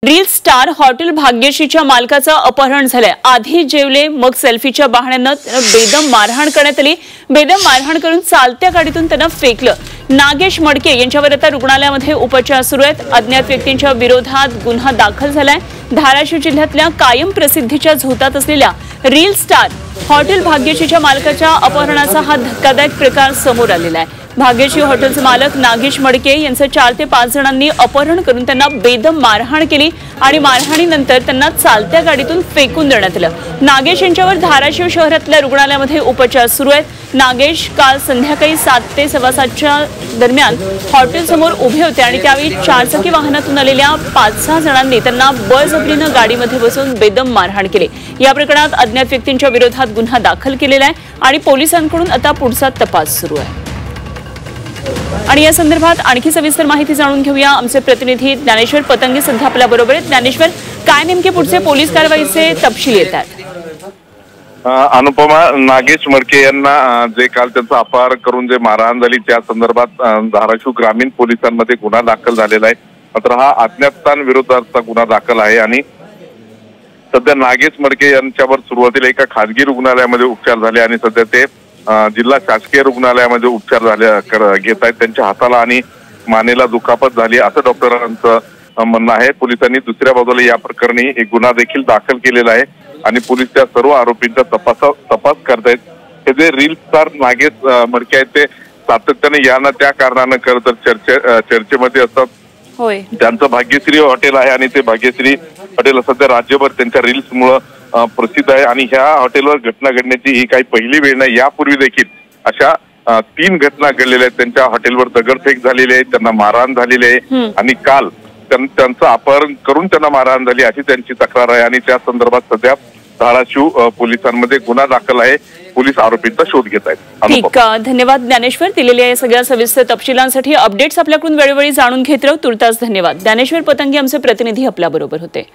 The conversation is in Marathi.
रील स्टार हॉटेल भाग्यश्रीच्या मालकाचं अपहरण झालंय। आधी जेवले मग सेल्फीच्या बहाण्यानं बेदम मारहाण करण्यात आली। बेदम मारहाण करून चालत्या गाडीतून त्यांना फेकलं। नागेश मडके यांच्यावर आता रुग्णालयामध्ये उपचार सुरू आहेत। अज्ञात व्यक्तींच्या विरोधात गुन्हा दाखल झालाय। धाराशिव जिल्ह्यातल्या कायम प्रसिद्धीच्या झोतात असलेल्या रील स्टार हॉटेल भाग्यश्रीच्या मालकाच्या अपहरणाचा हा धक्कादायक प्रकार समोर आलेला आहे। भाग्यश्री हॉटेलचे मालक नागेश मडके यांचं 4 ते 5 जणांनी अपहरण करून त्यांना बेदम मारहाण केली आणि मारहाणीनंतर त्यांना चालत्या गाडीतून फेकून देण्यात आलं। नागेश यांच्यावर धाराशिव शहरातल्या रुग्णालयामध्ये उपचार सुरू आहेत। नागेश काल संध्याकाळी 7 ते 7:15च्या दरम्यान हॉटेलसमोर उभे होते आणि त्यावेळी 4 चाकी वाहनातून आलेल्या 5-6 जणांनी त्यांना बळजबरीनं गाडीमध्ये बसवून बेदम मारहाण केली। या प्रकरणात अज्ञात व्यक्तींच्या विरोधात गुन्हा दाखल केलेला आहे आणि पोलिसांकडून आता पुढचा तपास सुरू आहे। आणि या संदर्भात आणखी सविस्तर माहिती जाणून घेऊया। आमचे प्रतिनिधी ज्ञानेश्वर पतंगे सध्या आपल्या बरोबर आहेत। ज्ञानेश्वर, काय नेमके पुढचे पोलीस कारवाईचे तपशील येतात? अनुपमा, नागेश मडके यांना जे काल त्यांचा अपहरण करून जे मारहाण झाली त्या संदर्भात धाराशिव ग्रामीण पोलिसांमध्ये गुन्हा दाखल झालेला आहे। मात्र हा अज्ञाततान विरोधाचा गुन्हा दाखल आहे आणि सध्या नागेश मडके यांच्यावर सुरुवातीला एका खासगी रुग्णालयामध्ये उपचार झाले आणि सध्या ते जिल्हा शासकीय रुग्णालयामध्ये उपचार घेत आहेत। त्यांच्या हाताला आणि मानेला दुखापत झाली असं डॉक्टरांचं म्हणणं आहे। पोलिसांनी दुसऱ्या बाजूला या प्रकरणी एक गुन्हा देखील दाखल केलेला आहे आणि पोलीस त्या सर्व आरोपींचा तपास करतायत। हे जे रील स्टार नागेश मडके आहेत ते सातत्याने या ना त्या कारणानं खरं तर चर्चेमध्ये असतात। होय, त्यांचं भाग्यश्री हॉटेल आहे आणि ते भाग्यश्री हॉटेल सध्या राज्यभर त्यांच्या रील्समुळे प्रसिद्ध आहे आणि ह्या हॉटेलवर घटना घडण्याची ही काही पहिली वेळ नाही। यापूर्वी देखील अशा 3 घटना घडलेल्या आहेत। त्यांच्या हॉटेलवर दगडफेक झालेली आहे, त्यांना मारहाण झालेली आहे आणि काल त्यांचं अपहरण करून त्यांना मारहाण झाली अशी त्यांची तक्रार आहे आणि त्या संदर्भात सध्या धाराशिव पोलिसांमध्ये गुन्हा दाखल आहे। पोलीस आरोपींचा शोध घेत आहेत। ठीक, धन्यवाद ज्ञानेश्वर। दिलेल्या या सगळ्या सविस्तर तपशिलांसाठी अपडेट्स आपल्याकडून वेळोवेळी जाणून घेत राहू। तुर्तास धन्यवाद। ज्ञानेश्वर पतंगे आमचे प्रतिनिधी आपल्या बरोबर होते।